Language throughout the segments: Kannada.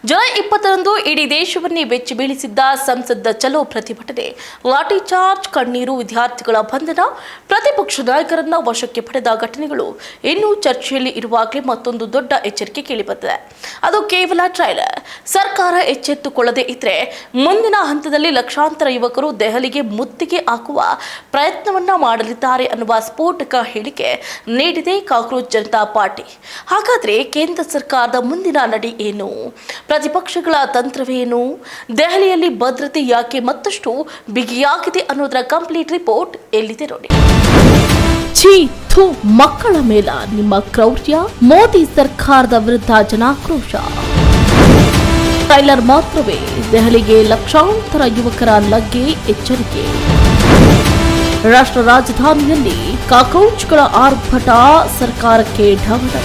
ಜುಲೈ 20ರಂದು ಇಡೀ ದೇಶವನ್ನೇ ಬೆಚ್ಚಿ ಬೀಳಿಸಿದ್ದ ಸಂಸದ ಚಲೋ ಪ್ರತಿಭಟನೆ, ಲಾಠಿ ಚಾರ್ಜ್, ಕಣ್ಣೀರು, ವಿದ್ಯಾರ್ಥಿಗಳ ಬಂಧನ, ಪ್ರತಿಪಕ್ಷ ನಾಯಕರನ್ನ ವಶಕ್ಕೆ ಪಡೆದ ಘಟನೆಗಳು ಇನ್ನೂ ಚರ್ಚೆಯಲ್ಲಿ ಇರುವಾಗಲೇ ಮತ್ತೊಂದು ದೊಡ್ಡ ಎಚ್ಚರಿಕೆ ಕೇಳಿಬಂದಿದೆ. ಅದು ಕೇವಲ ಟ್ರೈಲರ್. ಸರ್ಕಾರ ಎಚ್ಚೆತ್ತುಕೊಳ್ಳದೆ ಇದ್ರೆ ಮುಂದಿನ ಹಂತದಲ್ಲಿ ಲಕ್ಷಾಂತರ ಯುವಕರು ದೆಹಲಿಗೆ ಮುತ್ತಿಗೆ ಹಾಕುವ ಪ್ರಯತ್ನವನ್ನ ಮಾಡಲಿದ್ದಾರೆ ಅನ್ನುವ ಸ್ಫೋಟಕ ಹೇಳಿಕೆ ನೀಡಿದೆ ಕಾಕ್ರೋಚ್ ಜನತಾ ಪಾರ್ಟಿ. ಹಾಗಾದ್ರೆ ಕೇಂದ್ರ ಸರ್ಕಾರದ ಮುಂದಿನ ನಡೆ ಏನು? ಪ್ರತಿಪಕ್ಷಗಳ ತಂತ್ರವೇನು? ದೆಹಲಿಯಲ್ಲಿ ಭದ್ರತೆ ಯಾಕೆ ಮತ್ತಷ್ಟು ಬಿಗಿಯಾಗಿದೆ ಅನ್ನೋದರ ಕಂಪ್ಲೀಟ್ ರಿಪೋರ್ಟ್ ಎಲ್ಲಿದೆ ನೋಡಿ. ಮಕ್ಕಳ ಮೇಲ ನಿಮ್ಮ ಕ್ರೌರ್ಯ, ಮೋದಿ ಸರ್ಕಾರದ ವಿರುದ್ಧ ಜನಾಕ್ರೋಶ. ಟ್ರೈಲರ್ ಮಾತ್ರವೇ ದೆಹಲಿಗೆ ಲಕ್ಷಾಂತರ ಯುವಕರ ಲಗ್ಗೆ ಎಚ್ಚರಿಕೆ. ರಾಷ್ಟ್ರ ರಾಜಧಾನಿಯಲ್ಲಿ ಕಾಕ್ರೋಚ್ಗಳ ಆರ್ಭಟ, ಸರ್ಕಾರಕ್ಕೆ ಢವಢ.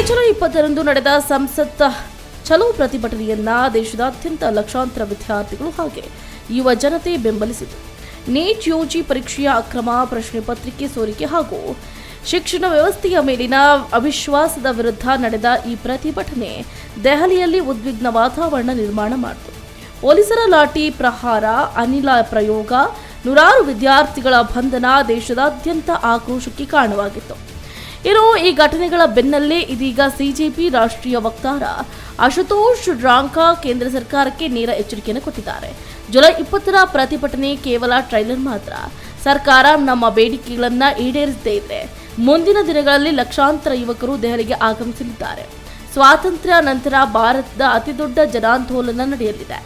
ಜುಲೈ 20ರಂದು ನಡೆದ ಸಂಸತ್ ಚಲೋ ಪ್ರತಿಭಟನೆಯನ್ನ ದೇಶದಾದ್ಯಂತ ಲಕ್ಷಾಂತರ ವಿದ್ಯಾರ್ಥಿಗಳು ಹಾಗೆ ಯುವ ಜನತೆ ಬೆಂಬಲಿಸಿತು. ನೀಟ್ ಯುಜಿ ಪರೀಕ್ಷೆಯ ಅಕ್ರಮ, ಪ್ರಶ್ನೆ ಪತ್ರಿಕೆ ಸೋರಿಕೆ ಹಾಗೂ ಶಿಕ್ಷಣ ವ್ಯವಸ್ಥೆಯ ಮೇಲಿನ ಅವಿಶ್ವಾಸದ ವಿರುದ್ಧ ನಡೆದ ಈ ಪ್ರತಿಭಟನೆ ದೆಹಲಿಯಲ್ಲಿ ಉದ್ವಿಗ್ನ ವಾತಾವರಣ ನಿರ್ಮಾಣ ಮಾಡಿತು. ಪೊಲೀಸರ ಲಾಠಿ ಪ್ರಹಾರ, ಅನಿಲ ಪ್ರಯೋಗ, ನೂರಾರು ವಿದ್ಯಾರ್ಥಿಗಳ ಬಂಧನ ದೇಶದಾದ್ಯಂತ ಆಕ್ರೋಶಕ್ಕೆ ಕಾರಣವಾಗಿತ್ತು. ಈ ಘಟನೆಗಳ ಬೆನ್ನಲ್ಲೇ ಇದೀಗ ಸಿಜೆಪಿ ರಾಷ್ಟ್ರೀಯ ವಕ್ತಾರ ಅಶುತೋಷ್ ರಾಂಕಾ ಕೇಂದ್ರ ಸರ್ಕಾರಕ್ಕೆ ನೇರ ಎಚ್ಚರಿಕೆಯನ್ನು ಕೊಟ್ಟಿದ್ದಾರೆ. ಜುಲೈ 20ರ ಪ್ರತಿಭಟನೆ ಕೇವಲ ಟ್ರೈಲರ್ ಮಾತ್ರ. ಸರ್ಕಾರ ನಮ್ಮ ಬೇಡಿಕೆಗಳನ್ನು ಈಡೇರಿಸದೇ ಇದ್ರೆ ಮುಂದಿನ ದಿನಗಳಲ್ಲಿ ಲಕ್ಷಾಂತರ ಯುವಕರು ದೆಹಲಿಗೆ ಆಗಮಿಸಲಿದ್ದಾರೆ. ಸ್ವಾತಂತ್ರ್ಯ ನಂತರ ಭಾರತದ ಅತಿದೊಡ್ಡ ಜನಾಂದೋಲನ ನಡೆಯಲಿದೆ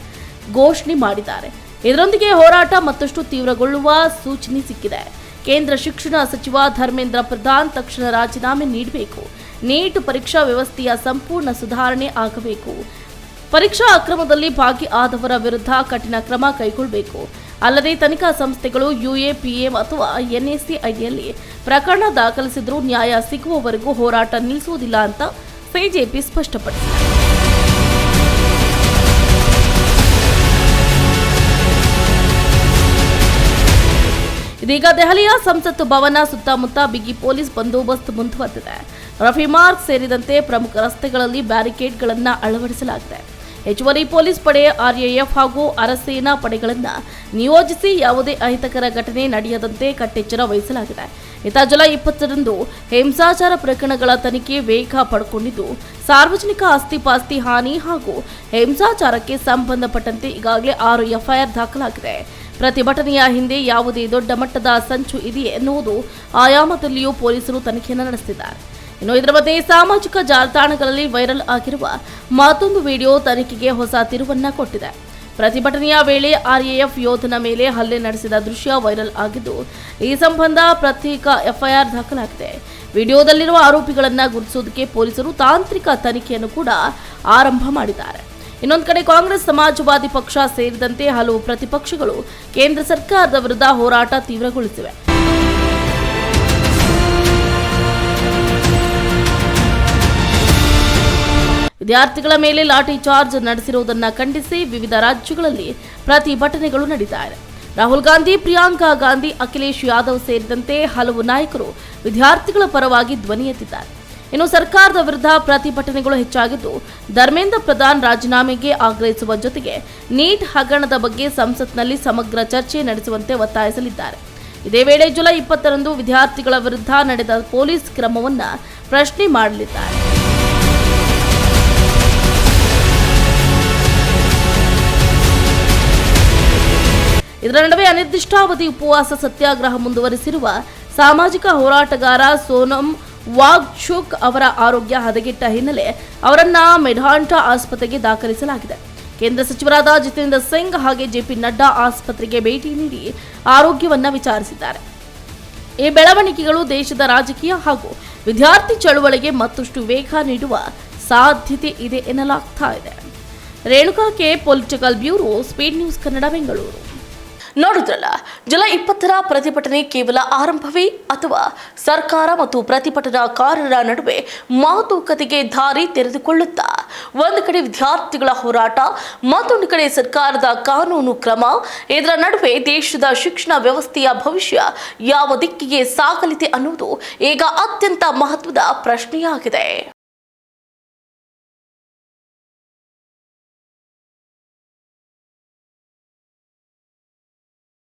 ಘೋಷಣೆ ಮಾಡಿದ್ದಾರೆ. ಇದರೊಂದಿಗೆ ಹೋರಾಟ ಮತ್ತಷ್ಟು ತೀವ್ರಗೊಳ್ಳುವ ಸೂಚನೆ ಸಿಕ್ಕಿದೆ. ಕೇಂದ್ರ ಶಿಕ್ಷಣ ಸಚಿವ ಧರ್ಮೇಂದ್ರ ಪ್ರಧಾನ್ ತಕ್ಷಣ ರಾಜೀನಾಮೆ ನೀಡಬೇಕು. ನೀಟ್ ಪರೀಕ್ಷಾ ವ್ಯವಸ್ಥೆಯ ಸಂಪೂರ್ಣ ಸುಧಾರಣೆ ಆಗಬೇಕು. ಪರೀಕ್ಷಾ ಅಕ್ರಮದಲ್ಲಿ ಭಾಗಿಯಾದವರ ವಿರುದ್ಧ ಕಠಿಣ ಕ್ರಮ ಕೈಗೊಳ್ಳಬೇಕು. ಅಲ್ಲದೆ ತನಿಖಾ ಸಂಸ್ಥೆಗಳು ಯುಎಪಿಎ ಅಥವಾ ಎನ್ಎಸ್ಸಿ ಅಡಿಯಲ್ಲಿ ಪ್ರಕರಣ ದಾಖಲಿಸಿದ್ರೂ ನ್ಯಾಯ ಸಿಗುವವರೆಗೂ ಹೋರಾಟ ನಿಲ್ಲಿಸುವುದಿಲ್ಲ ಅಂತ ಬಿಜೆಪಿ ಸ್ಪಷ್ಟಪಡಿಸಿದೆ. ಇದೀಗ ದೆಹಲಿಯ ಸಂಸತ್ ಭವನ ಸುತ್ತಮುತ್ತ ಬಿಗಿ ಪೊಲೀಸ್ ಬಂದೋಬಸ್ತ್ ಮುಂದುವರೆದಿದೆ. ರಫಿ ಮಾರ್ಗ್ ಸೇರಿದಂತೆ ಪ್ರಮುಖ ರಸ್ತೆಗಳಲ್ಲಿ ಬ್ಯಾರಿಕೇಡ್ಗಳನ್ನು ಅಳವಡಿಸಲಾಗಿದೆ. ಹೆಚ್ಚುವರಿ ಪೊಲೀಸ್ ಪಡೆ, ಆರ್ಎಎಫ್ ಹಾಗೂ ಅರಸೇನಾ ಪಡೆಗಳನ್ನು ನಿಯೋಜಿಸಿ ಯಾವುದೇ ಅಹಿತಕರ ಘಟನೆ ನಡೆಯದಂತೆ ಕಟ್ಟೆಚ್ಚರ ವಹಿಸಲಾಗಿದೆ. ಜುಲೈ 20ರಂದು ಹಿಂಸಾಚಾರ ಪ್ರಕರಣಗಳ ತನಿಖೆ ವೇಗ ಪಡೆದುಕೊಂಡಿದ್ದು, ಸಾರ್ವಜನಿಕ ಆಸ್ತಿ-ಪಾಸ್ತಿ ಹಾನಿ ಹಾಗೂ ಹಿಂಸಾಚಾರಕ್ಕೆ ಸಂಬಂಧಪಟ್ಟಂತೆ ಈಗಾಗಲೇ 6 ಎಫ್ಐಆರ್ ದಾಖಲಾಗಿದೆ. ಪ್ರತಿಭಟನೆಯ ಹಿಂದೆ ಯಾವುದೇ ದೊಡ್ಡ ಮಟ್ಟದ ಸಂಚು ಇದೆಯೇ ಎನ್ನುವುದು ಆಯಾಮದಲ್ಲಿಯೂ ಪೊಲೀಸರು ತನಿಖೆಯನ್ನು ನಡೆಸಿದ್ದಾರೆ. ಇದರ ಮಧ್ಯೆ ಸಾಮಾಜಿಕ ಜಾಲತಾಣಗಳಲ್ಲಿ ವೈರಲ್ ಆಗಿರುವ ಮತ್ತೊಂದು ವಿಡಿಯೋ ತನಿಖೆಗೆ ಹೊಸ ತಿರುವನ್ನ ಕೊಟ್ಟಿದೆ. ಪ್ರತಿಭಟನೆಯ ವೇಳೆ ಆರ್ಎಎಫ್ ಯೋಧನ ಮೇಲೆ ಹಲ್ಲೆ ನಡೆಸಿದ ದೃಶ್ಯ ವೈರಲ್ ಆಗಿದ್ದು, ಈ ಸಂಬಂಧ ಪ್ರತ್ಯೇಕ ಎಫ್ಐಆರ್ ದಾಖಲಾಗಿದೆ. ವಿಡಿಯೋದಲ್ಲಿರುವ ಆರೋಪಿಗಳನ್ನು ಗುರುತಿಸುವುದಕ್ಕೆ ಪೊಲೀಸರು ತಾಂತ್ರಿಕ ತನಿಖೆಯನ್ನು ಕೂಡ ಆರಂಭ ಮಾಡಿದ್ದಾರೆ. ಇನ್ನೊಂದು ಕಡೆ ಕಾಂಗ್ರೆಸ್, ಸಮಾಜವಾದಿ ಪಕ್ಷ ಸೇರಿದಂತೆ ಹಲವು ಪ್ರತಿಪಕ್ಷಗಳು ಕೇಂದ್ರ ಸರ್ಕಾರದ ವಿರುದ್ಧ ಹೋರಾಟ ತೀವ್ರಗೊಳಿಸಿವೆ. ವಿದ್ಯಾರ್ಥಿಗಳ ಮೇಲೆ ಲಾಠಿ ಚಾರ್ಜ್ ನಡೆಸಿರುವುದನ್ನು ಖಂಡಿಸಿ ವಿವಿಧ ರಾಜ್ಯಗಳಲ್ಲಿ ಪ್ರತಿಭಟನೆಗಳು ನಡೆದಿವೆ. ರಾಹುಲ್ ಗಾಂಧಿ, ಪ್ರಿಯಾಂಕಾ ಗಾಂಧಿ, ಅಖಿಲೇಶ್ ಯಾದವ್ ಸೇರಿದಂತೆ ಹಲವು ನಾಯಕರು ವಿದ್ಯಾರ್ಥಿಗಳ ಪರವಾಗಿ ಧ್ವನಿ ಎತ್ತಿದ್ದಾರೆ. ಇನ್ನು ಸರ್ಕಾರದ ವಿರುದ್ಧ ಪ್ರತಿಭಟನೆಗಳು ಹೆಚ್ಚಾಗಿದ್ದು, ಧರ್ಮೇಂದ್ರ ಪ್ರಧಾನ್ ರಾಜೀನಾಮೆಗೆ ಆಗ್ರಹಿಸುವ ಜೊತೆಗೆ ನೀಟ್ ಹಗರಣದ ಬಗ್ಗೆ ಸಂಸತ್ನಲ್ಲಿ ಸಮಗ್ರ ಚರ್ಚೆ ನಡೆಸುವಂತೆ ಒತ್ತಾಯಿಸಲಿದ್ದಾರೆ. ಇದೇ ವೇಳೆ ಜುಲೈ 20ರಂದು ವಿದ್ಯಾರ್ಥಿಗಳ ವಿರುದ್ಧ ನಡೆದ ಪೊಲೀಸ್ ಕ್ರಮವನ್ನು ಪ್ರಶ್ನೆ ಮಾಡಲಿದ್ದಾರೆ. ಇದರ ನಡುವೆ ಅನಿರ್ದಿಷ್ಟಾವಧಿ ಉಪವಾಸ ಸತ್ಯಾಗ್ರಹ ಮುಂದುವರೆಸಿರುವ ಸಾಮಾಜಿಕ ಹೋರಾಟಗಾರ ಸೋನಂ ವಾಂಗ್ಚುಕ್ ಅವರ ಆರೋಗ್ಯ ಹದಗೆಟ್ಟ ಹಿನ್ನೆಲೆ ಅವರನ್ನ ಮೆಡಾಂಟಾ ಆಸ್ಪತ್ರೆಗೆ ದಾಖಲಿಸಲಾಗಿದೆ. ಕೇಂದ್ರ ಸಚಿವರಾದ ಜಿತೇಂದ್ರ ಸಿಂಗ್ ಹಾಗೆ ಜೆಪಿ ನಡ್ಡಾ ಆಸ್ಪತ್ರೆಗೆ ಭೇಟಿ ನೀಡಿ ಆರೋಗ್ಯವನ್ನ ವಿಚಾರಿಸಿದ್ದಾರೆ. ಈ ಬೆಳವಣಿಗೆಗಳು ದೇಶದ ರಾಜಕೀಯ ಹಾಗೂ ವಿದ್ಯಾರ್ಥಿ ಚಳುವಳಿಗೆ ಮತ್ತಷ್ಟು ವೇಗ ನೀಡುವ ಸಾಧ್ಯತೆ ಇದೆ ಎನ್ನಲಾಗ್ತಾ ಇದೆ. Renuka K, political bureau, speed news Kannada, Bengaluru. ನೋಡಿದ್ರಲ್ಲ, ಜುಲೈ 20ರ ಪ್ರತಿಭಟನೆ ಕೇವಲ ಆರಂಭವೇ ಅಥವಾ ಸರ್ಕಾರ ಮತ್ತು ಪ್ರತಿಭಟನಾಕಾರರ ನಡುವೆ ಮಾತುಕತೆಗೆ ದಾರಿ ತೆರೆದುಕೊಳ್ಳುತ್ತಾ? ಒಂದು ಕಡೆ ವಿದ್ಯಾರ್ಥಿಗಳ ಹೋರಾಟ, ಮತ್ತೊಂದು ಕಡೆ ಸರ್ಕಾರದ ಕಾನೂನು ಕ್ರಮ. ಇದರ ನಡುವೆ ದೇಶದ ಶಿಕ್ಷಣ ವ್ಯವಸ್ಥೆಯ ಭವಿಷ್ಯ ಯಾವ ದಿಕ್ಕಿಗೆ ಸಾಗಲಿದೆ ಅನ್ನುವುದು ಈಗ ಅತ್ಯಂತ ಮಹತ್ವದ ಪ್ರಶ್ನೆಯಾಗಿದೆ.